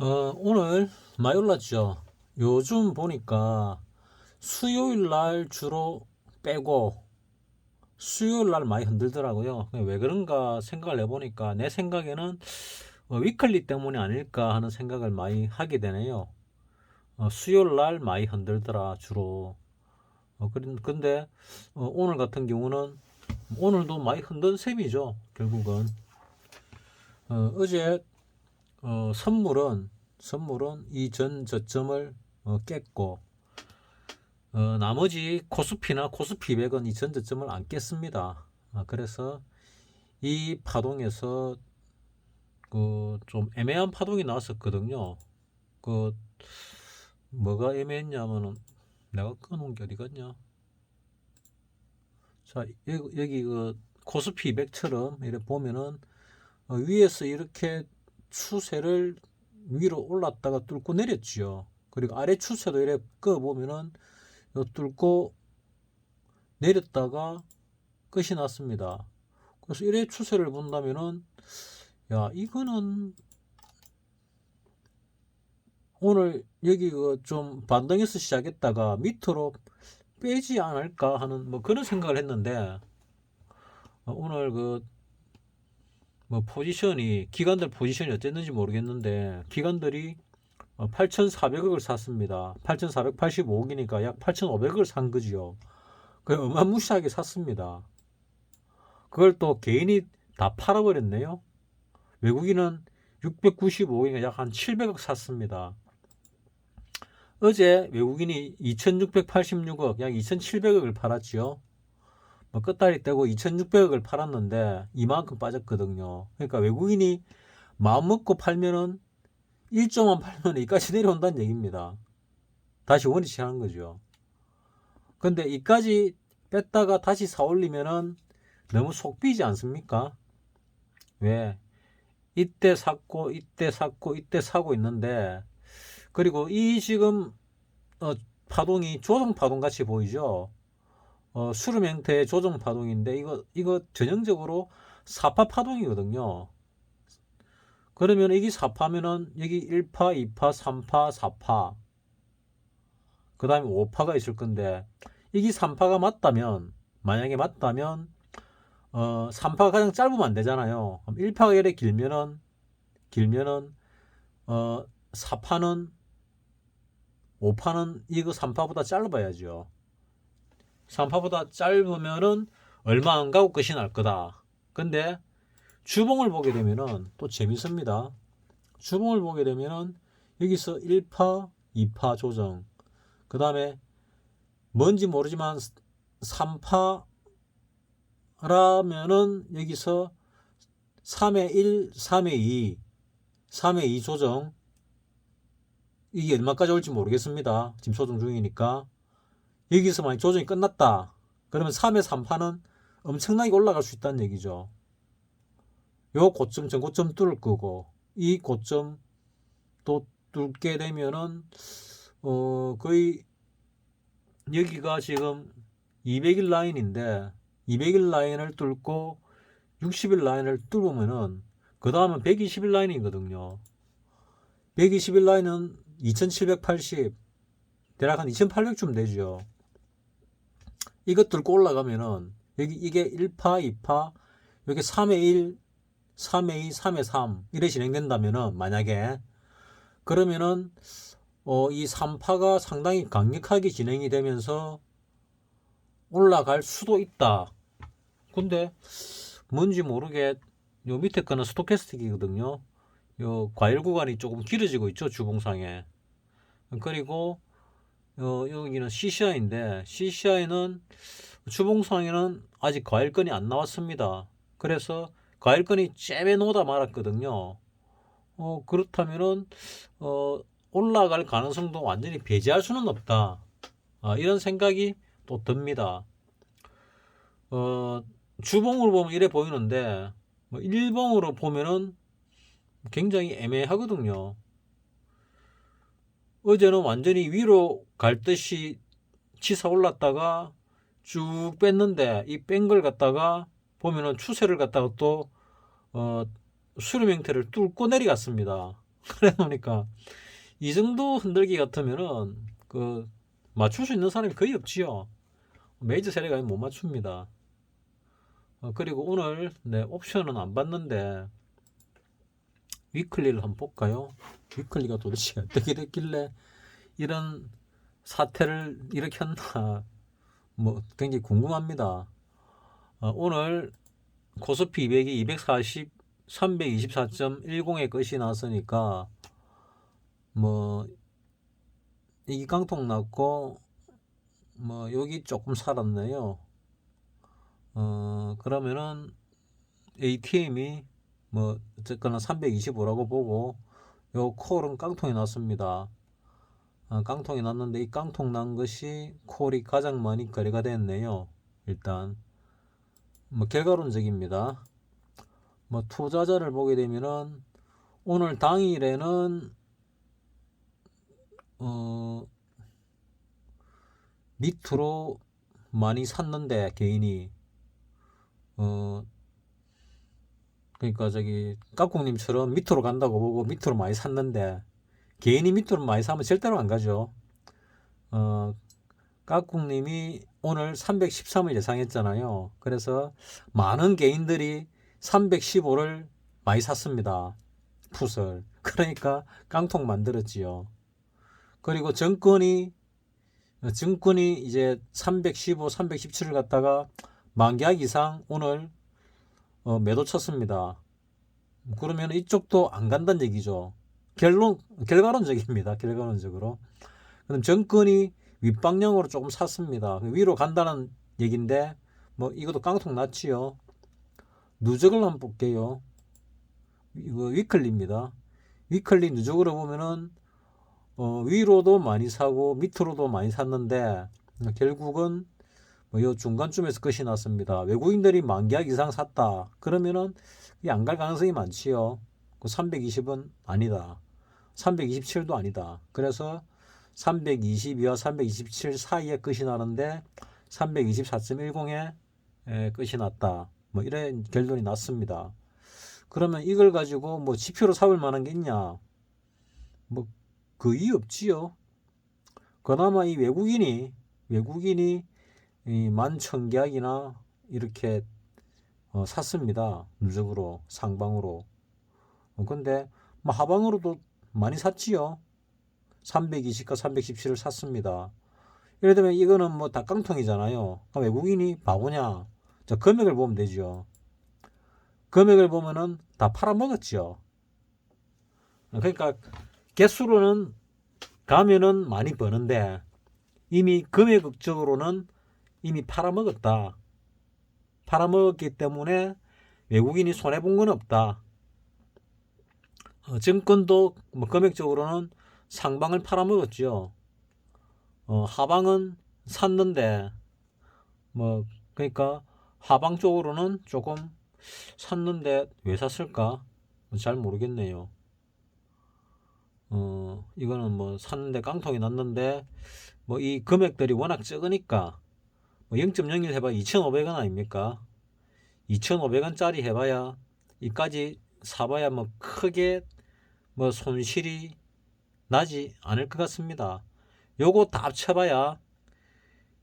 오늘 많이 올랐죠. 요즘 보니까 수요일 날 주로 빼고 수요일 날 많이 흔들더라고요. 왜 그런가 생각을 해보니까 내 생각에는 위클리 때문이 아닐까 하는 생각을 많이 하게 되네요. 수요일 날 많이 흔들더라 주로. 근데 오늘 같은 경우는 오늘도 많이 흔든 셈이죠. 결국은 어제 선물은 이 전 저점을 깼고 나머지 코스피나 코스피 100은 이 전 저점을 안 깼습니다. 그래서 이 파동에서 그 좀 애매한 파동이 나왔었거든요. 그 뭐가 애매했냐면은 내가 끊은 게 어디 갔냐? 자, 여기 그 코스피 200처럼 이렇게 보면은 위에서 이렇게 추세를 위로 올랐다가 뚫고 내렸지요. 그리고 아래 추세도 이렇게 끄어 보면은 뚫고 내렸다가 끝이 났습니다. 그래서 이래 추세를 본다면은 야 이거는 오늘 여기 그좀 반등해서 시작했다가 밑으로 빼지 않을까 하는 뭐 그런 생각을 했는데 오늘 그 뭐 포지션이 기관들 포지션이 어땠는지 모르겠는데 기관들이 8,400억을 샀습니다. 8,485억이니까 약 8,500억을 산 거지요. 그 어마무시하게 샀습니다. 그걸 또 개인이 다 팔아버렸네요. 외국인은 695억이니까 약 한 700억 샀습니다. 어제 외국인이 2,686억, 약 2,700억을 팔았지요. 뭐 끝다리 떼고 2,600억을 팔았는데 이만큼 빠졌거든요. 그러니까 외국인이 마음 먹고 팔면은 1조만 팔면 이까지 내려온다는 얘기입니다. 다시 원위치 하는 거죠. 근데 이까지 뺐다가 다시 사올리면은 너무 속비지 않습니까? 왜? 이때 샀고, 이때 샀고, 이때 사고 있는데, 그리고 이 지금, 어, 파동이 조정 파동 같이 보이죠? 수렴 형태의 조정 파동인데, 이거 전형적으로 사파 파동이거든요. 그러면 이게 사파면은 여기 1파, 2파, 3파, 4파, 그 다음에 5파가 있을 건데, 이게 3파가 맞다면, 만약에 맞다면, 3파가 가장 짧으면 안 되잖아요. 그럼 1파가 이렇게 길면은, 4파는, 5파는 이거 3파보다 짧아야죠. 3파보다 짧으면은 얼마 안 가고 끝이 날 거다. 근데 주봉을 보게 되면은 또 재밌습니다. 주봉을 보게 되면은 여기서 1파, 2파 조정, 그 다음에 뭔지 모르지만 3파라면은 여기서 3의 1, 3의 2, 3의 2 조정, 이게 얼마까지 올지 모르겠습니다. 지금 조정 중이니까. 여기서 만약 조정이 끝났다. 그러면 3의 3파는 엄청나게 올라갈 수 있다는 얘기죠. 요 고점, 전고점 뚫을 거고, 이 고점 또 뚫게 되면은, 거의 여기가 지금 200일 라인인데, 200일 라인을 뚫고 60일 라인을 뚫으면은, 그 다음은 120일 라인이거든요. 120일 라인은 2780, 대략 한 2800쯤 되죠. 이것 뚫고 올라가면은, 여기 이게 1파, 2파, 여기 3의 1, 3의 2, 3의 3, 이래 진행된다면은, 만약에, 그러면은, 이 3파가 상당히 강력하게 진행이 되면서 올라갈 수도 있다. 근데, 뭔지 모르게, 요 밑에 거는 스토캐스틱이거든요. 요 과열 구간이 조금 길어지고 있죠, 주봉상에. 그리고, 여기는 CCI인데, CCI는 주봉상에는 아직 과열권이 안 나왔습니다. 그래서 과열권이 잽에 놓다 말았거든요. 그렇다면은, 어, 올라갈 가능성도 완전히 배제할 수는 없다. 이런 생각이 또 듭니다. 어, 주봉으로 보면 이래 보이는데, 뭐 일봉으로 보면은 굉장히 애매하거든요. 어제는 완전히 위로 갈 듯이 치사 올랐다가 쭉 뺐는데 이 뺀 걸 갖다가 보면은 추세를 갖다가 또 수렴 형태를 뚫고 내려갔습니다. 그래 보니까 이 정도 흔들기 같으면은 그 맞출 수 있는 사람이 거의 없지요. 메이저 세력이 아니면 못 맞춥니다. 그리고 오늘 네, 옵션은 안 봤는데 위클리를 한번 볼까요? 위클리가 도대체 어떻게 됐길래 이런 사태를 일으켰나 뭐 굉장히 궁금합니다. 오늘 코스피 200이 240 324.10의 끝이 났으니까 뭐 이 깡통 났고 뭐 여기 조금 살았네요. 그러면은 ATM이 뭐 어쨌거나 325라고 보고 요 콜은 깡통이 났습니다. 깡통이 났는데 이 깡통 난 것이 콜이 가장 많이 거래가 됐네요. 일단 뭐 결과론적입니다. 뭐 투자자를 보게 되면은 오늘 당일에는 밑으로 많이 샀는데 개인이 그러니까 저기 깍꿍님처럼 밑으로 간다고 보고 밑으로 많이 샀는데 개인이 밑으로 많이 사면 절대로 안 가죠. 깍꿍님이 오늘 313을 예상했잖아요. 그래서 많은 개인들이 315를 많이 샀습니다. 풋을. 그러니까 깡통 만들었지요. 그리고 증권이 이제 315, 317을 갖다가 만기약 이상 오늘 매도 쳤습니다. 그러면 이쪽도 안 간다는 얘기죠. 결과론적입니다. 결과론적으로. 그럼 정권이 윗방향으로 조금 샀습니다. 위로 간다는 얘기인데 뭐 이것도 깡통 났지요. 누적을 한번 볼게요. 이거 위클리입니다. 위클리 누적으로 보면은 위로도 많이 사고 밑으로도 많이 샀는데 결국은 뭐 중간쯤에서 끝이 났습니다. 외국인들이 만기약 이상 샀다. 그러면은 안 갈 가능성이 많지요. 그 320은 아니다. 327도 아니다. 그래서 322와 327 사이에 끝이 나는데 324.10에 끝이 났다. 뭐 이런 결론이 났습니다. 그러면 이걸 가지고 뭐 지표로 삼을 만한 게 있냐? 뭐 거의 없지요. 그나마 이 외국인이 이 11,000계약이나 이렇게 샀습니다. 누적으로 상방으로. 근데 뭐 하방으로도 많이 샀지요. 320과 317을 샀습니다. 예를 들면 이거는 뭐 다 깡통이잖아요. 외국인이 바보냐? 자, 금액을 보면 되죠. 금액을 보면은 다 팔아먹었죠. 그러니까 개수로는 가면은 많이 버는데 이미 금액적으로는 이미 팔아먹었다. 팔아먹었기 때문에 외국인이 손해본 건 없다. 증권도 뭐 금액적으로는 상방을 팔아먹었죠. 하방은 샀는데 뭐 그러니까 하방 쪽으로는 조금 샀는데 왜 샀을까? 잘 모르겠네요. 이거는 뭐 샀는데 깡통이 났는데 뭐 이 금액들이 워낙 적으니까 뭐 0.01 해봐야 2,500원 아닙니까? 2,500원짜리 해봐야 이까지 사봐야 뭐 크게 뭐 손실이 나지 않을 것 같습니다. 요거 다 합쳐봐야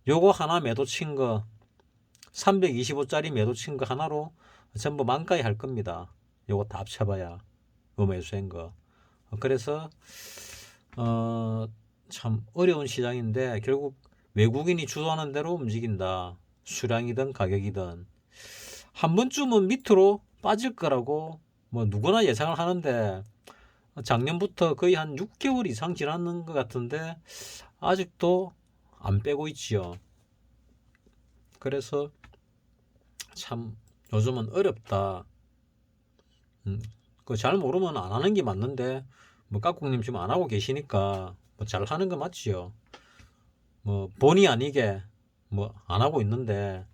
요거 하나 매도 친 거 325짜리 매도 친 거 하나로 전부 만가에 할 겁니다. 요거 다 합쳐봐야 요 매수한 거. 그래서 참 어려운 시장인데 결국 외국인이 주도하는 대로 움직인다. 수량이든 가격이든 한 번쯤은 밑으로 빠질 거라고 뭐 누구나 예상을 하는데 작년부터 거의 한 6개월 이상 지났는 것 같은데 아직도 안 빼고 있지요. 그래서 참 요즘은 어렵다. 그 잘 모르면 안 하는 게 맞는데 뭐 깍꿍님 지금 안 하고 계시니까 뭐 잘 하는 거 맞지요. 뭐 본의 아니게 뭐 안 하고 있는데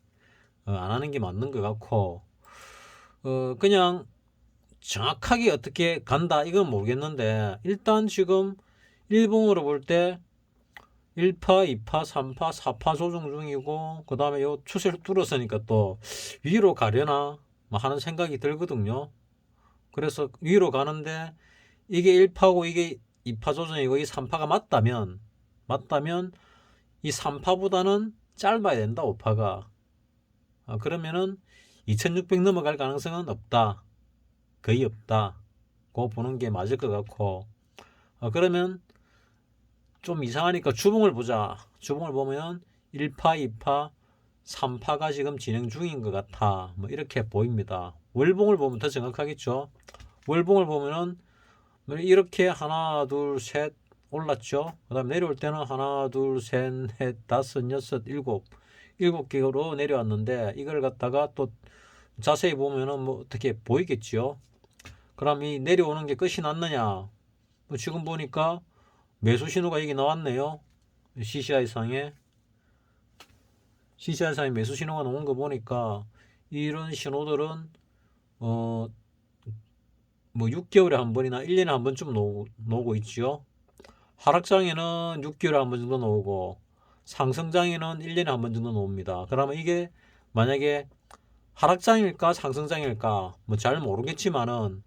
안 하는 게 맞는 것 같고 그냥 정확하게 어떻게 간다 이건 모르겠는데 일단 지금 일봉으로 볼 때 1파, 2파, 3파, 4파 조정 중이고 그 다음에 요 추세를 뚫었으니까 또 위로 가려나 뭐 하는 생각이 들거든요. 그래서 위로 가는데 이게 1파고 이게 2파 조정이고 이 3파가 맞다면 이 3파보다는 짧아야 된다 5파가. 그러면은 2600 넘어갈 가능성은 없다. 거의 없다. 그거 보는 게 맞을 것 같고. 그러면 좀 이상하니까 주봉을 보자. 주봉을 보면 1파, 2파, 3파가 지금 진행 중인 것 같아. 뭐 이렇게 보입니다. 월봉을 보면 더 정확하겠죠. 월봉을 보면은 이렇게 하나, 둘, 셋 올랐죠. 그 다음 내려올 때는 하나, 둘, 셋, 넷, 다섯, 여섯, 일곱 개로 내려왔는데 이걸 갖다가 또 자세히 보면은 뭐 어떻게 보이겠지요. 그럼 이 내려오는 게 끝이 났느냐? 지금 보니까 매수 신호가 여기 나왔네요. CCI 상에 매수 신호가 나온 거 보니까 이런 신호들은 뭐 6개월에 한 번이나 1년에 한 번쯤 나오고 있지요. 하락장에는 6개월에 한 번 정도 나오고 상승장에는 1년에 한 번 정도 나옵니다. 그러면 이게 만약에 하락장일까 상승장일까 뭐 잘 모르겠지만은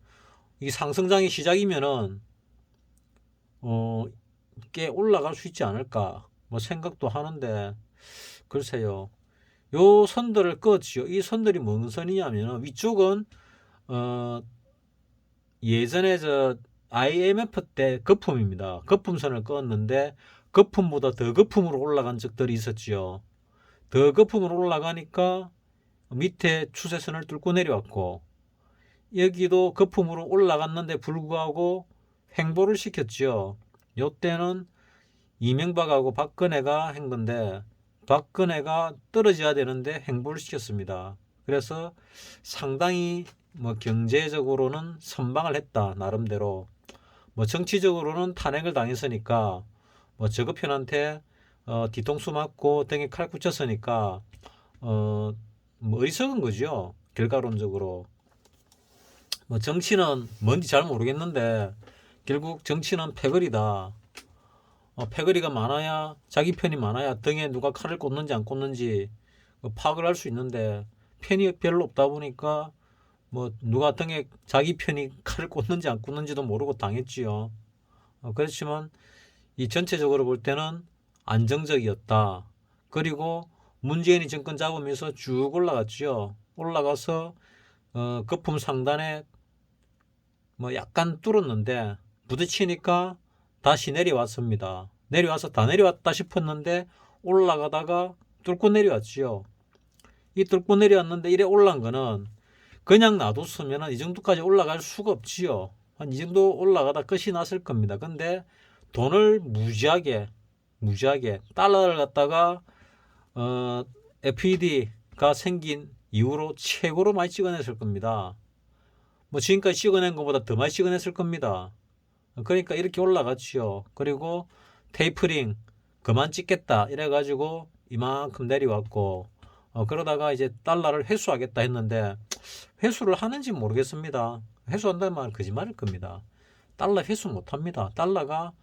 이 상승장이 시작이면은 꽤 올라갈 수 있지 않을까 뭐 생각도 하는데 글쎄요. 요 선들을 끄지요. 이 선들이 뭔 선이냐면 위쪽은 어 예전에 IMF 때 거품입니다. 거품선을 껐는데 거품보다 더 거품으로 올라간 적들이 있었지요. 더 거품으로 올라가니까 밑에 추세선을 뚫고 내려왔고 여기도 거품으로 올라갔는데 불구하고 횡보를 시켰지요. 요때는 이명박하고 박근혜가 한 건데 박근혜가 떨어져야 되는데 횡보를 시켰습니다. 그래서 상당히 뭐 경제적으로는 선방을 했다 나름대로. 뭐 정치적으로는 탄핵을 당했으니까 뭐 저급편한테 뒤통수 맞고 등에 칼 꽂혔으니까 뭐 어리석은 거죠. 결과론적으로. 뭐 정치는 뭔지 잘 모르겠는데 결국 정치는 패거리다. 패거리가 많아야 자기 편이 많아야 등에 누가 칼을 꽂는지 안 꽂는지 파악을 할 수 있는데 편이 별로 없다 보니까 뭐 누가 등에 자기 편이 칼을 꽂는지 안 꽂는지도 모르고 당했지요. 그렇지만 이 전체적으로 볼 때는 안정적이었다. 그리고 문재인이 정권 잡으면서 쭉 올라갔지요. 올라가서 거품 상단에 뭐 약간 뚫었는데 부딪히니까 다시 내려왔습니다. 내려와서 다 내려왔다 싶었는데 올라가다가 뚫고 내려왔지요. 이 뚫고 내려왔는데 이래 올라간 거는 그냥 놔뒀으면 이 정도까지 올라갈 수가 없지요. 한 이 정도 올라가다 끝이 났을 겁니다. 근데 돈을 무지하게 달러를 갖다가 FED가 생긴 이후로 최고로 많이 찍어냈을 겁니다. 뭐 지금까지 찍어낸 것보다 더 많이 찍어냈을 겁니다. 그러니까 이렇게 올라갔지요. 그리고 테이퍼링 그만 찍겠다 이래가지고 이만큼 내려왔고 그러다가 이제 달러를 회수하겠다 했는데 회수를 하는지 모르겠습니다. 회수한다는 말은 거짓말일 겁니다. 달러 회수 못합니다. 달러가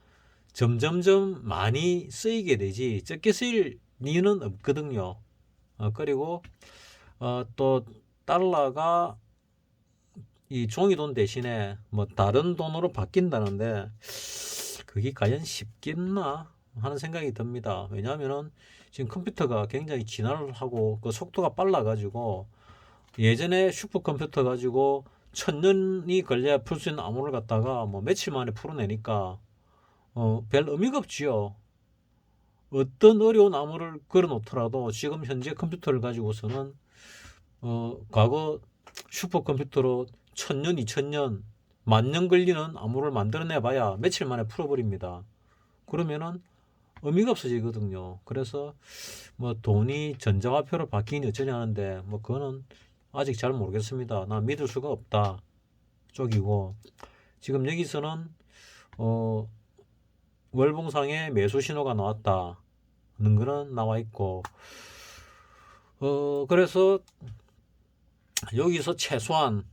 점점점 많이 쓰이게 되지 적게 쓰일 이유는 없거든요. 그리고 또 달러가 이 종이돈 대신에 뭐 다른 돈으로 바뀐다는데 그게 과연 쉽겠나 하는 생각이 듭니다. 왜냐하면은 지금 컴퓨터가 굉장히 진화를 하고 그 속도가 빨라가지고 예전에 슈퍼컴퓨터 가지고 1000년이 걸려야 풀 수 있는 암호를 갖다가 뭐 며칠 만에 풀어내니까 별 의미가 없지요. 어떤 어려운 암호를 걸어 놓더라도 지금 현재 컴퓨터를 가지고서는 과거 슈퍼컴퓨터로 1000년, 2000년, 10,000년 걸리는 암호를 만들어내 봐야 며칠 만에 풀어버립니다. 그러면은 의미가 없어지거든요. 그래서 뭐 돈이 전자화폐로 바뀌니 어쩌냐 하는데 뭐 그거는 아직 잘 모르겠습니다. 나 믿을 수가 없다 쪽이고 지금 여기서는 월봉상에 매수 신호가 나왔다는 거는 나와 있고 그래서 여기서 최소한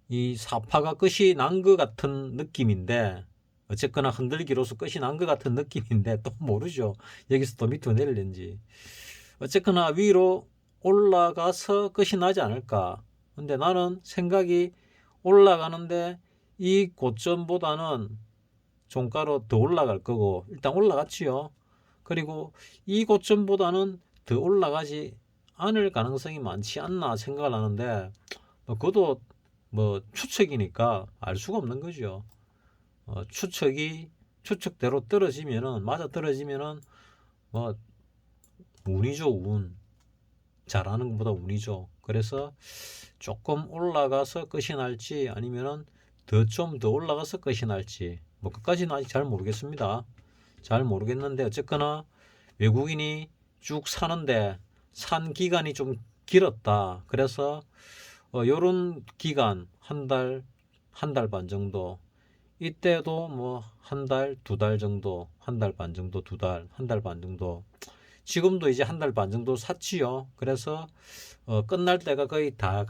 이 사파가 끝이 난 것 같은 느낌인데 어쨌거나 흔들기로서 끝이 난 것 같은 느낌인데 또 모르죠. 여기서 또 밑으로 내릴는지 어쨌거나 위로 올라가서 끝이 나지 않을까. 근데 나는 생각이 올라가는데 이 고점보다는 종가로 더 올라갈 거고 일단 올라갔지요. 그리고 이 고점보다는 더 올라가지 않을 가능성이 많지 않나 생각을 하는데 뭐 그것도 뭐 추측이니까 알 수가 없는 거죠. 추측대로 떨어지면은 맞아 떨어지면은 뭐 운이죠 운. 잘하는 것보다 운이죠. 그래서 조금 올라가서 끝이 날지 아니면은 좀 더 올라가서 끝이 날지 뭐 끝까지는 아직 잘 모르겠습니다. 잘 모르겠는데 어쨌거나 외국인이 쭉 사는데 산 기간이 좀 길었다. 그래서 요런 기간 한 달 반 정도 이때도 뭐 한 달, 두 달 정도, 한 달 반 정도, 두 달, 한 달 반 정도 지금도 이제 한 달 반 정도 샀지요. 그래서 끝날 때가 거의 다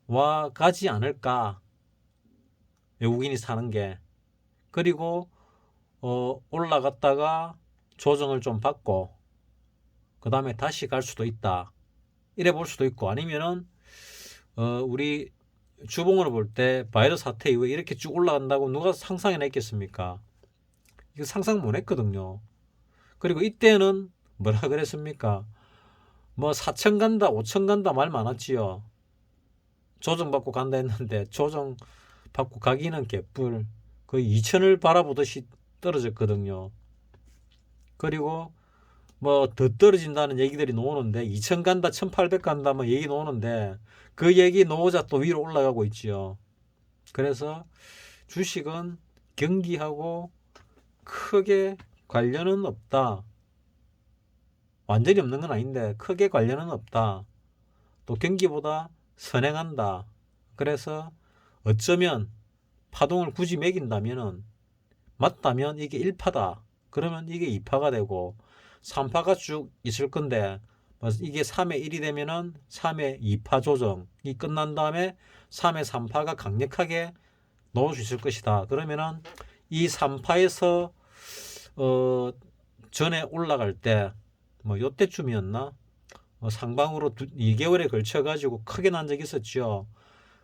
와 가지 않을까 외국인이 사는 게 그리고 올라갔다가 조정을 좀 받고 그 다음에 다시 갈 수도 있다 이래 볼 수도 있고 아니면은 우리 주봉으로 볼 때 바이러스 사태 이후에 이렇게 쭉 올라간다고 누가 상상이나 했겠습니까? 이거 상상 못 했거든요. 그리고 이때는 뭐라 그랬습니까? 뭐 4천 간다 5천 간다 말 많았지요. 조정받고 간다 했는데 조정받고 가기는 개뿔 거의 2천을 바라보듯이 떨어졌거든요. 그리고 뭐 더 떨어진다는 얘기들이 나오는데 2천 간다 1800 간다 뭐 얘기 나오는데 그 얘기 나오자 또 위로 올라가고 있지요. 그래서 주식은 경기하고 크게 관련은 없다. 완전히 없는 건 아닌데 크게 관련은 없다. 또 경기보다 선행한다. 그래서 어쩌면 파동을 굳이 매긴다면은 맞다면 이게 1파다. 그러면 이게 2파가 되고 3파가 쭉 있을 건데 이게 3의 1이 되면은 3의 2파 조정이 끝난 다음에 3의 3파가 강력하게 넣을 수 있을 것이다. 그러면은 이 3파에서 전에 올라갈 때 뭐 요때쯤이었나? 상방으로 2개월에 걸쳐 가지고 크게 난 적이 있었죠.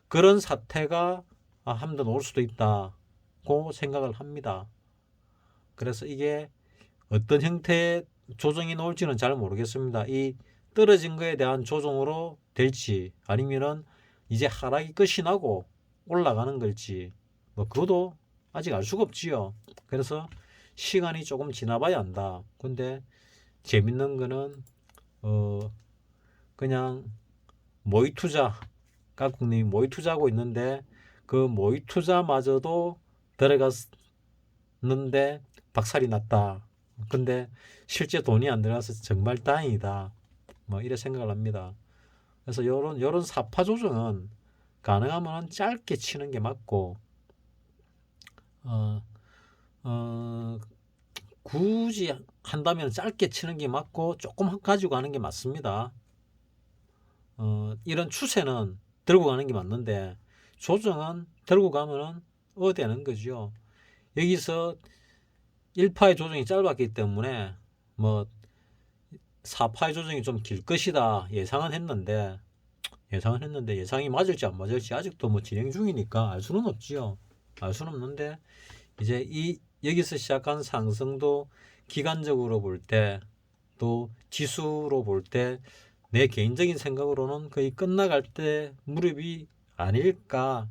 그런 사태가 한번 올 수도 있다고 생각을 합니다. 그래서 이게 어떤 형태의 조정이 나올지는 잘 모르겠습니다. 이 떨어진 거에 대한 조정으로 될지 아니면은 이제 하락이 끝이 나고 올라가는 걸지 뭐 그것도 아직 알 수가 없지요. 그래서 시간이 조금 지나봐야 한다. 근데 재밌는 거는 그냥 모의 투자 각국님이 모의 투자하고 있는데 그 모의 투자마저도 들어갔는데 박살이 났다. 근데 실제 돈이 안 들어가서 정말 다행이다. 뭐 이래 생각을 합니다. 그래서 요런 사파 조정은 가능하면 짧게 치는 게 맞고 어, 어, 굳이 한다면 짧게 치는 게 맞고 조금 가지고 가는 게 맞습니다. 이런 추세는 들고 가는 게 맞는데 조정은 들고 가면은 되는 거죠. 여기서 1파의 조정이 짧았기 때문에 뭐 4파의 조정이 좀 길 것이다 예상은 했는데 예상이 맞을지 안 맞을지 아직도 뭐 진행 중이니까 알 수는 없지요. 알 수는 없는데 이제 여기서 시작한 상승도 기간적으로 볼 때 또 지수로 볼 때 내 개인적인 생각으로는 거의 끝나갈 때 무렵이 아닐까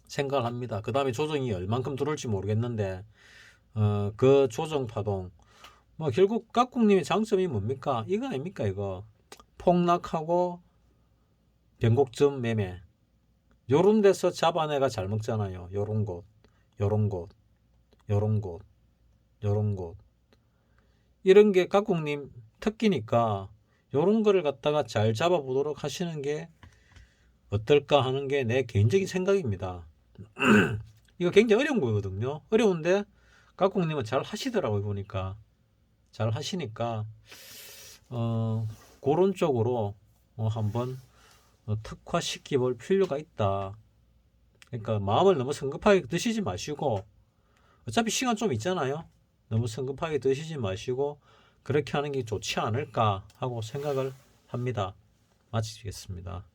생각을 합니다. 그 다음에 조정이 얼만큼 들어올지 모르겠는데 그 조정 파동 뭐 결국 각국님의 장점이 뭡니까? 이거 아닙니까 이거 폭락하고 변곡점 매매 요런 데서 잡아내가 잘 먹잖아요. 요런 곳 요런 곳 요런 곳 요런 곳 이런 게 각국님 특기니까 요런 거를 갖다가 잘 잡아보도록 하시는 게 어떨까 하는 게 내 개인적인 생각입니다. 이거 굉장히 어려운 거거든요. 어려운데 각국님은 잘 하시더라고요. 보니까 잘 하시니까 그런 쪽으로 한번 특화시켜 볼 필요가 있다. 그러니까 마음을 너무 성급하게 드시지 마시고 어차피 시간 좀 있잖아요. 너무 성급하게 드시지 마시고 그렇게 하는 게 좋지 않을까 하고 생각을 합니다. 마치겠습니다.